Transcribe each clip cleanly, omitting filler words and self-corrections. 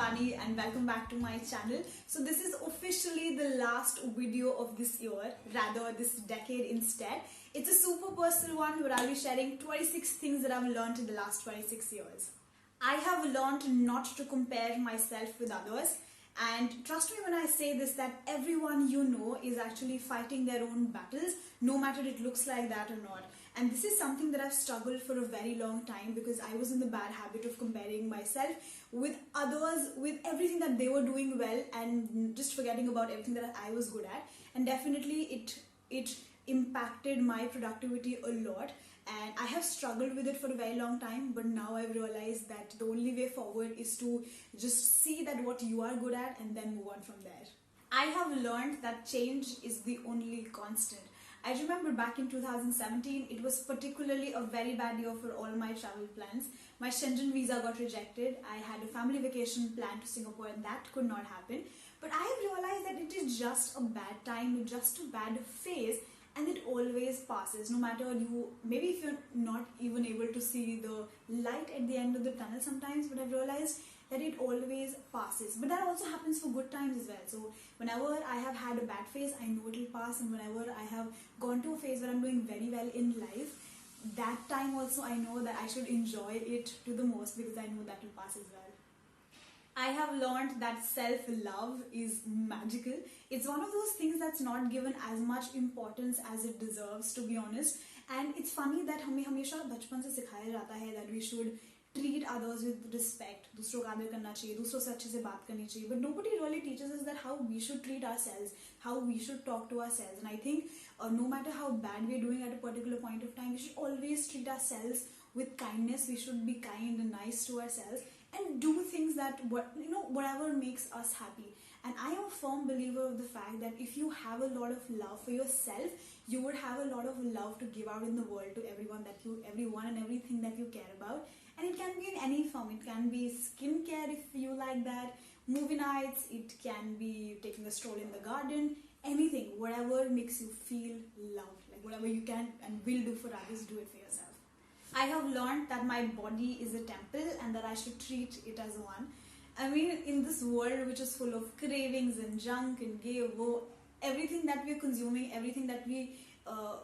Shivani and welcome back to my channel. So this is officially the last video of this year, rather this decade instead. It's a super personal one where I'll be sharing 26 things that I've learned in the last 26 years. I have learned not to compare myself with others, and trust me when I say this that everyone you know is actually fighting their own battles, no matter it looks like that or not. And this is something that I've struggled for a very long time because I was in the bad habit of comparing myself with others, with everything that they were doing well and just forgetting about everything that I was good at. And definitely it impacted my productivity a lot. And I have struggled with it for a very long time, but now I've realized that the only way forward is to just see that what you are good at and then move on from there. I have learned that change is the only constant. I remember back in 2017, it was particularly a very bad year for all my travel plans. My Shenzhen visa got rejected. I had a family vacation planned to Singapore and that could not happen. But I have realized that it is just a bad time, just a bad phase, and it always passes. No matter maybe if you're not even able to see the light at the end of the tunnel sometimes, but I've realized that it always passes. But that also happens for good times as well. So whenever I have had a bad phase, I know it'll pass, and whenever I have gone to a phase where I'm doing very well in life, that time also I know that I should enjoy it to the most because I know that will pass as well. I have learned that self-love is magical. It's one of those things that's not given as much importance as it deserves, to be honest. And it's funny that हमें हमेशा बचपन से सिखाया जाता है that we should treat others with respect. दूसरों का आदर करना चाहिए, दूसरों से अच्छे से बात करनी चाहिए. But nobody really teaches us that how we should treat ourselves, how we should talk to ourselves. And I think no matter how bad we're doing at a particular point of time, we should always treat ourselves with kindness. We should be kind and nice to ourselves and do things that whatever makes us happy. And I am a firm believer of the fact that if you have a lot of love for yourself, you would have a lot of love to give out in the world to everyone and everything that you care about. And it can be in any form. It can be skincare if you like that, movie nights, it can be taking a stroll in the garden, anything, whatever makes you feel loved. Like whatever you can and will do for others, do it for yourself. I have learned that my body is a temple and that I should treat it as one. I mean, in this world which is full of cravings and junk and everything that we're consuming, everything that we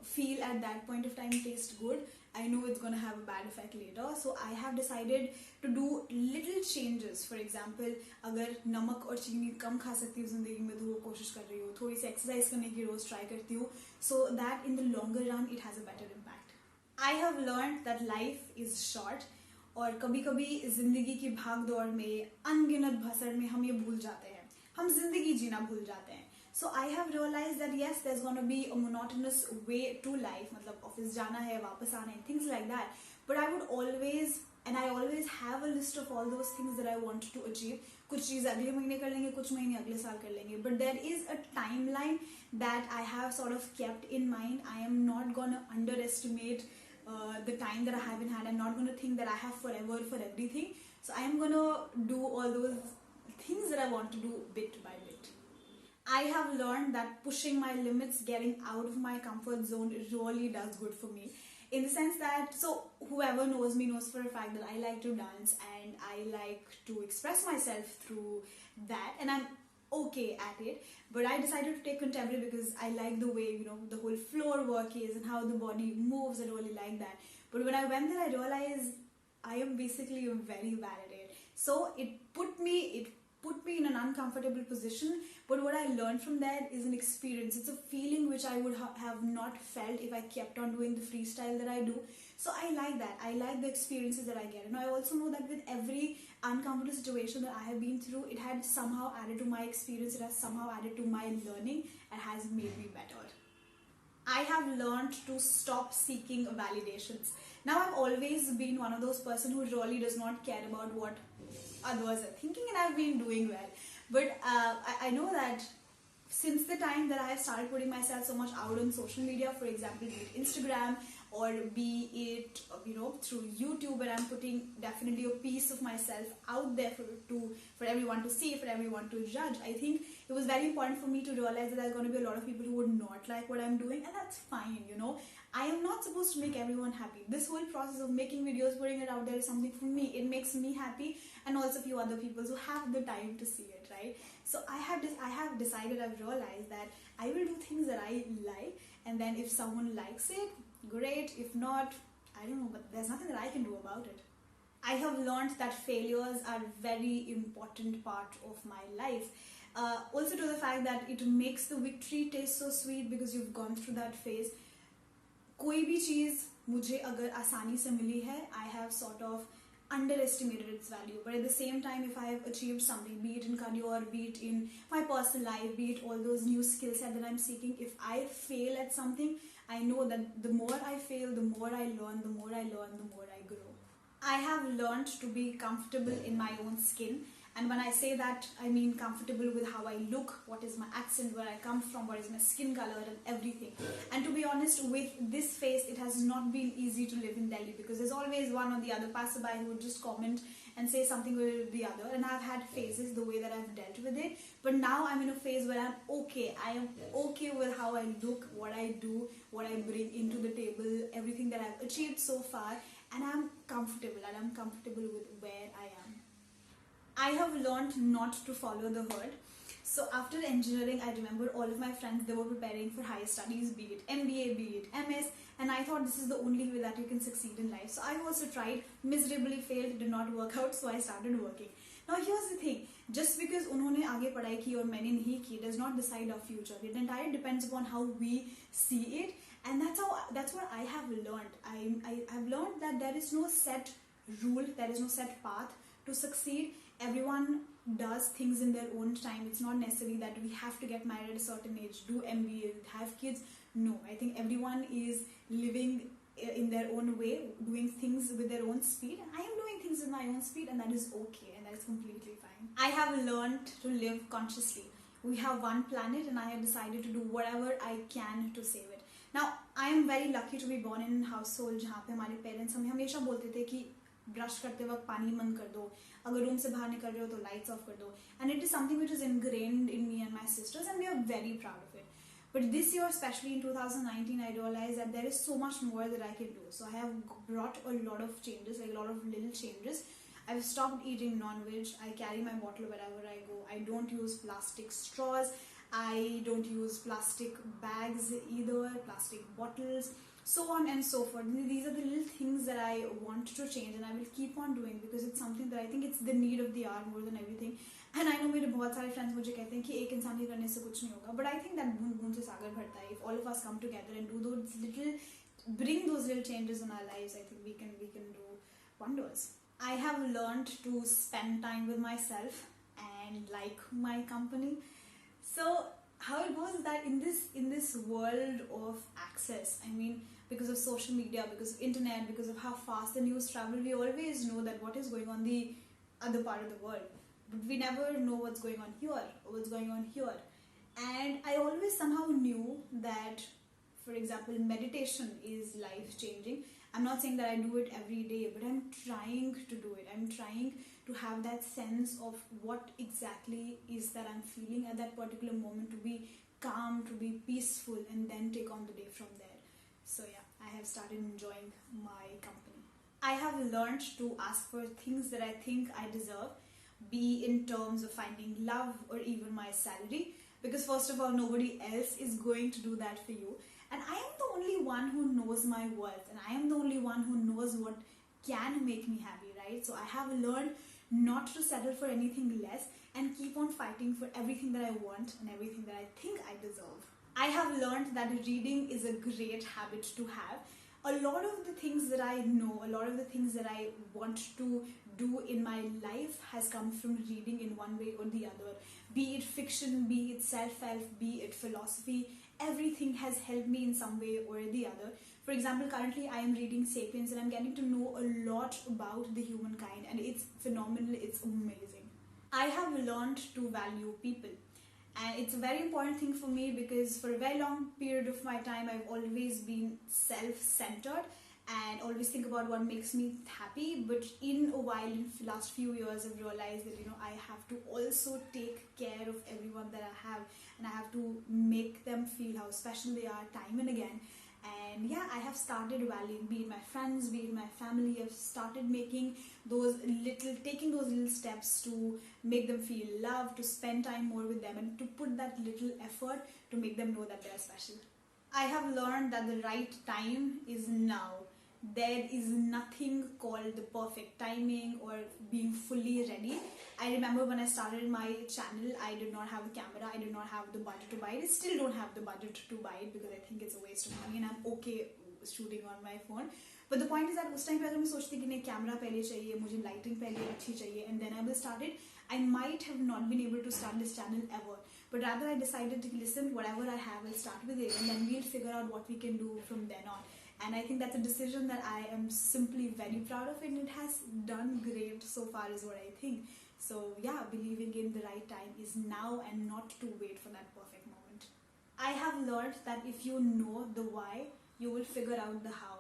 feel at that point of time tastes good, I know it's going to have a bad effect later. So I have decided to do little changes. For example, अगर नमक और चीनी कम खा सकती हूँ ज़िंदगी में तो वो कोशिश कर रही हूँ, थोड़ी सी एक्सरसाइज करने की रोज ट्राई करती हूँ, so that in the longer run it has a better impact. I have learned that life is short और कभी-कभी जिंदगी की भाग-दौड़ में, अनगिनत भसड़ में हम ये भूल जाते हैं, हम जिंदगी जीना भूल जाते हैं. So I have realized that yes, there's going to be a monotonous way to life, मतलब ऑफिस जाना है, वापस आना है, things like that. But I always have a list of all those things that I want to achieve. कुछ चीज़ अगले महीने कर लेंगे, कुछ महीने अगले साल कर लेंगे. But there is a timeline that I have sort of kept in mind. I am not going to underestimate the time that I haven't had. I'm not going to think that I have forever for everything. So I am going to do all those things that I want to do bit by bit. I have learned that pushing my limits, getting out of my comfort zone really does good for me. In the sense that, so whoever knows me knows for a fact that I like to dance and I like to express myself through that, and I'm okay at it. But I decided to take contemporary because I like the way, the whole floor work is and how the body moves. I really like that. But when I went there, I realized I am basically very bad at it. So it put me in an uncomfortable position. But what I learned from that is an experience. It's a feeling which I would have not felt if I kept on doing the freestyle that I do. So I like that. I like the experiences that I get. And I also know that with every uncomfortable situation that I have been through, it had somehow added to my experience. It has somehow added to my learning and has made me better. I have learned to stop seeking validations. Now I've always been one of those person who really does not care about what others are thinking, and I've been doing well. But I know that since the time that I have started putting myself so much out on social media, for example, be it Instagram or be it through YouTube, where I'm putting definitely a piece of myself out there for everyone to see, for everyone to judge, I think it was very important for me to realize that there's going to be a lot of people who would not like what I'm doing, and that's fine. I am not supposed to make everyone happy. This whole process of making videos, putting it out there is something for me. It makes me happy, and also a few other people who have the time to see it, right? So I have decided, I've realized that I will do things that I like, and then if someone likes it, great. If not, I don't know, but there's nothing that I can do about it. I have learned that failures are a very important part of my life. Also to the fact that it makes the victory taste so sweet because you've gone through that phase. कोई भी चीज़ मुझे अगर आसानी से मिली है, I have sort of underestimated its value. But at the same time, if I have achieved something, be it in career, be it in my personal life, be it all those new skill set that I'm seeking, if I fail at something, I know that the more I fail, the more I learn, the more I learn, the more I grow. I have learned to be comfortable in my own skin. And when I say that, I mean comfortable with how I look, what is my accent, where I come from, what is my skin color and everything. And to be honest, with this phase, it has not been easy to live in Delhi because there's always one or the other passerby who would just comment and say something or the other. And I've had phases the way that I've dealt with it. But now I'm in a phase where I'm okay. I am okay with how I look, what I do, what I bring into the table, everything that I've achieved so far. And I'm comfortable, and I'm comfortable with where I am. I have learned not to follow the herd. So after engineering, I remember all of my friends, they were preparing for higher studies, be it MBA, be it MS, and I thought this is the only way that you can succeed in life. So I also tried, miserably failed, did not work out, so I started working. Now here's the thing, just because उन्होंने आगे पढ़ाई की और मैंने नहीं की does not decide our future. It entirely depends upon how we see it, and that's what I have learned. I've learned that there is no set rule, there is no set path to succeed. Everyone does things in their own time. It's not necessary that we have to get married at a certain age, do MBA, have kids. No, I think everyone is living in their own way, doing things with their own speed. And I am doing things with my own speed, and that is okay, and that is completely fine. I have learned to live consciously. We have one planet, and I have decided to do whatever I can to save it. Now, I am very lucky to be born in a household जहाँ पे हमारे parents हमें हमेशा बोलते थे कि brush करते वक्त पानी बंद कर दो, अगर रूम से बाहर निकल रहे हो तो लाइट्स ऑफ कर दो. And it is something which is ingrained in me and my sisters, and we are very proud of it. But this year, especially in 2019, I realized that there is so much more that I can do. So I have brought a lot of changes, like a lot of little changes. I've stopped eating non-veg. I carry my bottle wherever I go. I don't use plastic straws. I don't use plastic bags either, plastic bottles, so on and so forth. These are the little things that I want to change, and I will keep on doing because it's something that I think it's the need of the hour more than everything. And I know मेरे बहुत सारे friends मुझे कहते हैं कि एक इंसान के करने से कुछ नहीं होगा, but I think that बूंद बूंद से सागर भरता है. If all of us come together and do those little, bring those little changes in our lives, I think we can do wonders. I have learned to spend time with myself and like my company. So how it goes is that in this world of access, I mean, because of social media, because of internet, because of how fast the news travel, we always know that what is going on the other part of the world, but we never know what's going on here or what's going on here. And I always somehow knew that, for example, meditation is life changing. I'm not saying that I do it every day, but I'm trying to do it. I'm trying to have that sense of what exactly is that I'm feeling at that particular moment, to be calm, to be peaceful, and then take on the day from there. So yeah, I have started enjoying my company. I have learned to ask for things that I think I deserve, be in terms of finding love or even my salary, because first of all, nobody else is going to do that for you. And I am the only one who knows my worth, and I am the only one who knows what can make me happy, right? So I have learned not to settle for anything less and keep on fighting for everything that I want and everything that I think I deserve. I have learned that reading is a great habit to have. A lot of the things that I know, a lot of the things that I want to do in my life has come from reading in one way or the other. Be it fiction, be it self-help, be it philosophy, everything has helped me in some way or the other. For example, currently I am reading Sapiens, and I'm getting to know a lot about the humankind, and it's phenomenal, it's amazing. I have learned to value people. And it's a very important thing for me because for a very long period of my time I've always been self-centered and always think about what makes me happy. But in a while, in the last few years, I've realized that I have to also take care of everyone that I have, and I have to make them feel how special they are time and again. And yeah, I have started valuing, be it my friends, be it my family. I've started taking those little steps to make them feel loved, to spend time more with them, and to put that little effort to make them know that they're special. I have learned that the right time is now. There is nothing called the perfect timing or being fully ready. I remember when I started my channel, I did not have a camera, I did not have the budget to buy it. I still don't have the budget to buy it because I think it's a waste of money and I'm okay shooting on my phone. But the point is that उस time पे अगर मैं सोचती कि नहीं camera पहले चाहिए, मुझे lighting पहले अच्छी चाहिए, and then I will start it, I might have not been able to start this channel ever. But rather I decided to listen, whatever I have, I'll start with it, and then we'll figure out what we can do from then on. And I think that's a decision that I am simply very proud of, and it has done great so far is what I think. So yeah, believing in the right time is now and not to wait for that perfect moment. I have learned that if you know the why, you will figure out the how.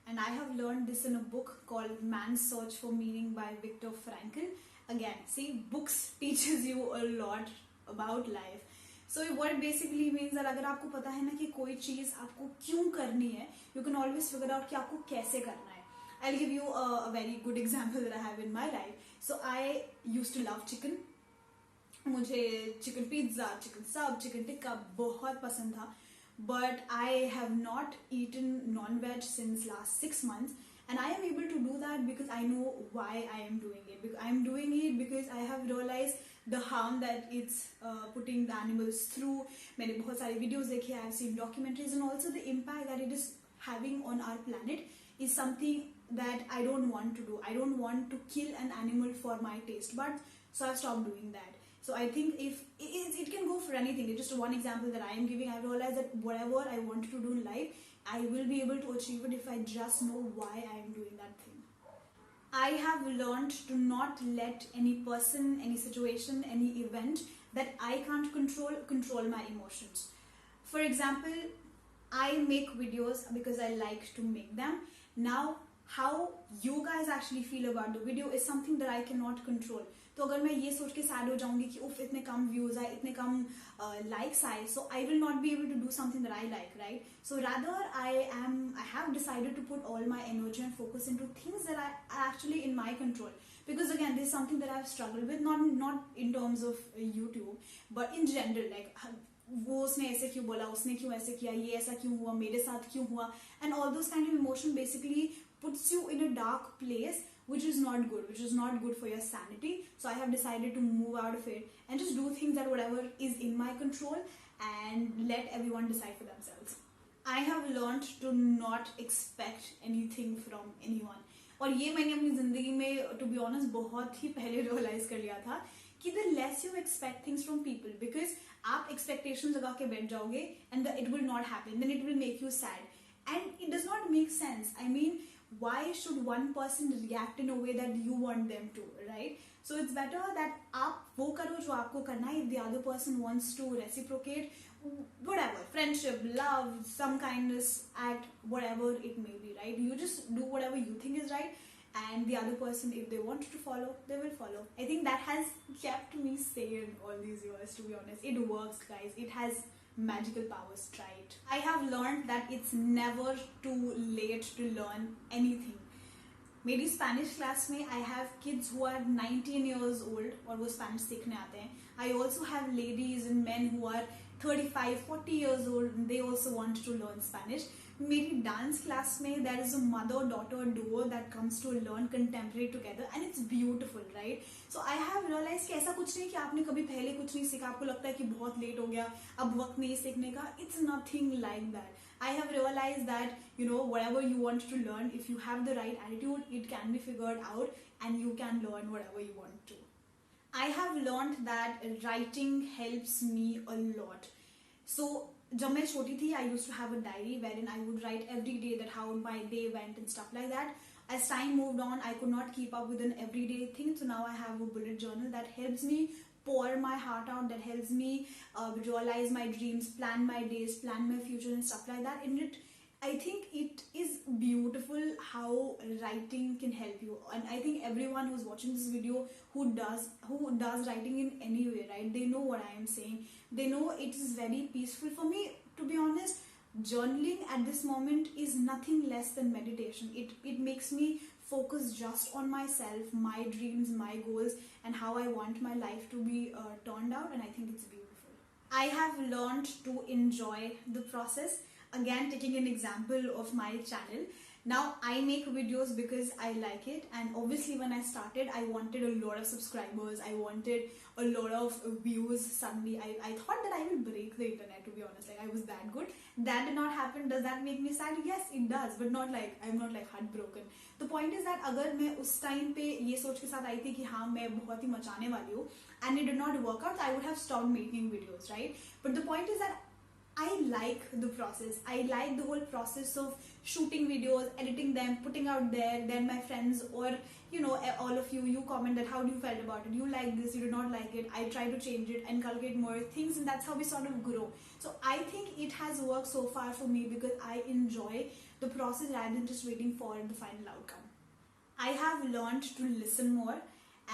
And I have learned this in a book called Man's Search for Meaning by Viktor Frankl. Again, see, books teaches you a lot about life. So what it basically means that अगर आपको पता है ना कि कोई चीज़ आपको क्यों करनी है, you can always figure out कि आपको कैसे करना है. I'll give you a very good example that I have in my life. So I used to love chicken. मुझे chicken pizza, chicken sub, chicken tikka बहुत पसंद था. But I have not eaten non-veg since last 6 months. And I am able to do that because I know why I am doing it. Because I am doing it because I have realized the harm that it's putting the animals through. मैंने बहुत सारे videos देखे, I have seen documentaries, and also the impact that it is having on our planet is something that I don't want to do. I don't want to kill an animal for my taste buds, so I've stopped doing that. So I think if it can go for anything. It's just one example that I am giving. I realize that whatever I want to do in life, I will be able to achieve it if I just know why I am doing that thing. I have learned to not let any person, any situation, any event that I can't control my emotions. For example, I make videos because I like to make them. Now, how you guys actually feel about the video is something that I cannot control. तो अगर मैं ये सोच के sad हो जाऊंगी कि उफ इतने कम views आए, इतने कम likes आए, so I will not be able to do something that I like, right? So rather I have decided to put all my energy and focus into things that are actually in my control. Because again, this is something that I've struggled with, not in terms of YouTube, but in general, like वो उसने ऐसे क्यों बोला, उसने क्यों ऐसे किया, ये ऐसा क्यों हुआ, मेरे साथ क्यों हुआ, and all those kind of emotion basically puts you in a dark place, which is not good for your sanity. So I have decided to move out of it and just do things that whatever is in my control and let everyone decide for themselves. I have learned to not expect anything from anyone. और ये मैंने अपनी जिंदगी में to be honest बहुत ही पहले realize कर लिया था कि the less you expect things from people, because आप expectations लगा के बैठ जाओगे and it will not happen, then it will make you sad, and it does not make sense. I mean, why should one person react in a way that you want them to, right? So it's better that आप वो करो जो आपको करना है. If the other person wants to reciprocate, whatever, friendship, love, some kindness act, whatever it may be, right? You just do whatever you think is right, and the other person, if they want to follow, they will follow. I think that has kept me sane all these years, to be honest. It works, guys. It has magical powers. Try it. I have learned that it's never too late to learn anything. मेरी Spanish class में I have kids who are 19 years old और वो Spanish सीखने आते हैं. I also have ladies and men who are 35, 40 years old and they also want to learn Spanish. मेरी dance class में there is a mother-daughter duo that comes to learn contemporary together, and it's beautiful, right? So I have realized कि ऐसा कुछ नहीं कि आपने कभी पहले कुछ नहीं सीखा, आपको लगता है कि बहुत लेट हो गया, अब वक्त नहीं सीखने का. It's nothing like that. I have realized that, whatever you want to learn, if you have the right attitude, it can be figured out and you can learn whatever you want to. I have learned that writing helps me a lot. So जब मैं छोटी थी, I used to have a diary wherein I would write every day that how my day went and stuff like that. As time moved on, I could not keep up with an everyday thing, so now I have a bullet journal that helps me pour my heart out, that helps me realize my dreams, plan my days, plan my future and stuff like that. And I think it is beautiful how writing can help you. And I think everyone who's watching this video who does writing in any way, right, they know what I am saying. They know it is very peaceful. For me, to be honest, journaling at this moment is nothing less than meditation. It makes me focus just on myself, my dreams, my goals, and how I want my life to be turned out, and I think it's beautiful. I have learned to enjoy the process. Again, taking an example of my channel. Now, I make videos because I like it, and obviously when I started, I wanted a lot of subscribers, I wanted a lot of views. Suddenly, I thought that I will break the internet, to be honest. Like, I was that good. That did not happen. Does that make me sad? Yes, it does, but not like, I'm not like heartbroken. The point is that अगर मैं उस time पे ये सोच के साथ आई थी कि हाँ मैं बहुत ही मचाने वाली हूँ, and it did not work out, I would have stopped making videos, right? But the point is that I like the process. I like the whole process of shooting videos, editing them, putting out there. Then my friends, or you know, all of you comment that how do you felt about it? You like this, you do not like it. I try to change it, inculcate more things, and that's how we sort of grow. So I think it has worked so far for me because I enjoy the process rather than just waiting for the final outcome. I have learned to listen more,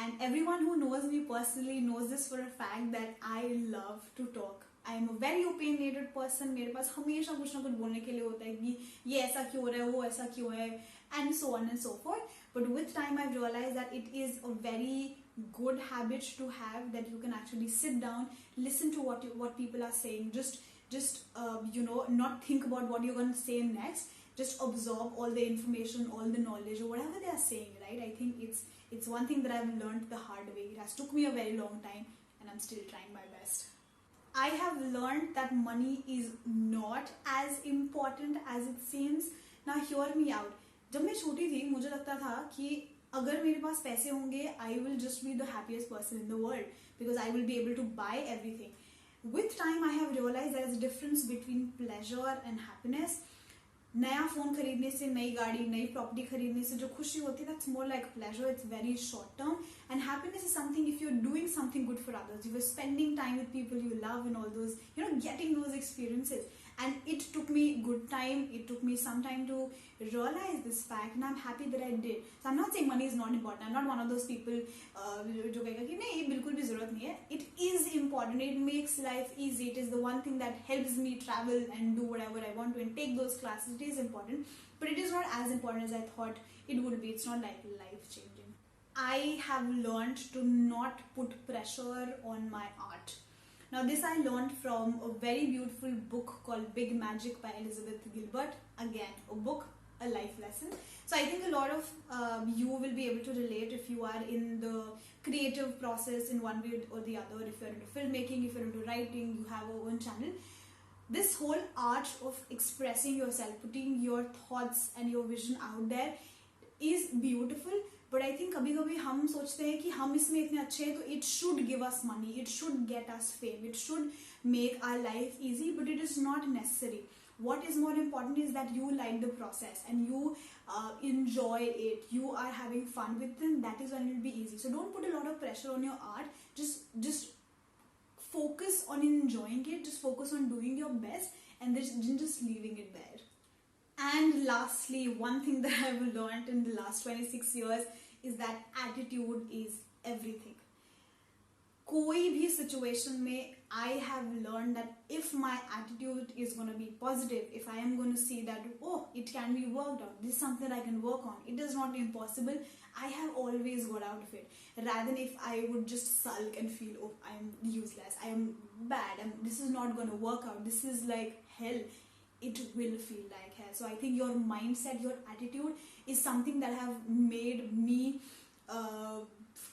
and everyone who knows me personally knows this for a fact that I love to talk. I am a very opinionated person. मेरे पास हमेशा कुछ ना कुछ बोलने के लिए होता है कि ये ऐसा क्यों हो रहा है, वो ऐसा क्यों है, and so on and so forth. But with time, I've realized that it is a very good habit to have, that you can actually sit down, listen to what people are saying, just you know, not think about what you're going to say next, just absorb all the information, all the knowledge, or whatever they are saying, right? I think it's one thing that I've learned the hard way. It has took me a very long time, and I'm still trying my best. I have learned that money is not as important as it seems. Now hear me out. जब मैं छोटी थी मुझे लगता था कि अगर मेरे पास पैसे होंगे I will just be the happiest person in the world because I will be able to buy everything. With time I have realized there is a difference between pleasure and happiness. नया phone खरीदने से, नई गाड़ी, नई property खरीदने से जो खुशी होती है, that's more like pleasure. It's very short term, and happiness is something if you're doing something good for others, you were spending time with people you love and all those, you know, getting those experiences. And it took me good time, it took me some time to realize this fact, and I'm happy that I did. So I'm not saying money is not important. I'm not one of those people जो कहेगा कि नहीं बिल्कुल भी जरूरत नहीं है. It is important. It makes life easy. It is the one thing that helps me travel and do whatever I want to and take those classes. It is important, but it is not as important as I thought it would be. It's not like life changing. I have learned to not put pressure on my art. Now this I learned from a very beautiful book called Big Magic by Elizabeth Gilbert. Again, a book, a life lesson. So I think a lot of you will be able to relate if you are in the creative process in one way or the other. If you're into filmmaking, if you're into writing, you have your own channel. This whole art of expressing yourself, putting your thoughts and your vision out there is beautiful. But I think कभी-कभी हम सोचते हैं कि हम इसमें इतने अच्छे हैं तो it should give us money, it should get us fame, it should make our life easy, but it is not necessary. What is more important is that you like the process and you enjoy it, you are having fun with it, that is when it will be easy. So don't put a lot of pressure on your art, just focus on enjoying it, just focus on doing your best and then just leaving it there. And lastly, one thing that I've learned in the last 26 years is that attitude is everything. कोई भी situation में I have learned that if my attitude is going to be positive, if I am going to see that, oh, it can be worked out, this is something I can work on, it is not impossible, I have always got out of it. Rather than if I would just sulk and feel, oh, I am useless, I am bad, this is not going to work out, this is like hell. It will feel like hell. So I think your mindset, your attitude is something that have made me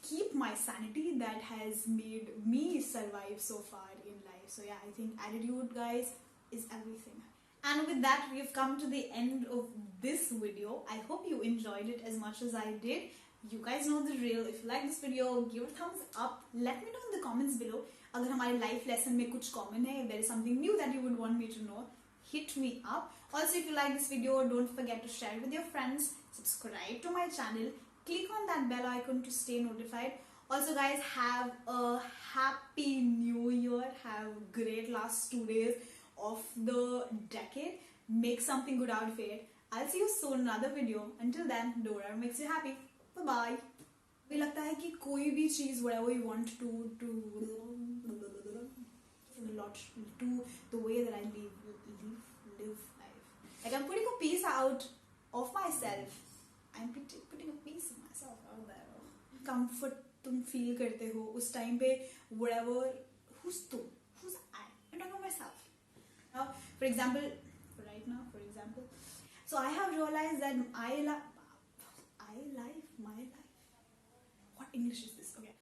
keep my sanity, that has made me survive so far in life. So yeah, I think attitude, guys, is everything. And with that, we've come to the end of this video. I hope you enjoyed it as much as I did. You guys know the drill. If you like this video, give it a thumbs up. Let me know in the comments below अगर हमारे life lesson में कुछ common है, if there is something new that you would want me to know, hit me up. Also, if you like this video, don't forget to share it with your friends, subscribe to my channel, click on that bell icon to stay notified Also guys, have a happy new year. Have great last 2 days of the decade. Make something good out of it. I'll see you soon in another video. Until then, do whatever makes you happy. Bye bye. मुझे लगता है कि कोई भी चीज़ whatever you want to lot to the way that I live life. Like I'm putting a piece out of myself. I'm putting a piece of myself out there. Comfort तुम feel करते हो उस time पे whatever. Who's I? I'm talking about myself. Now, for example, so I have realized that I live my life. What English is this? Okay.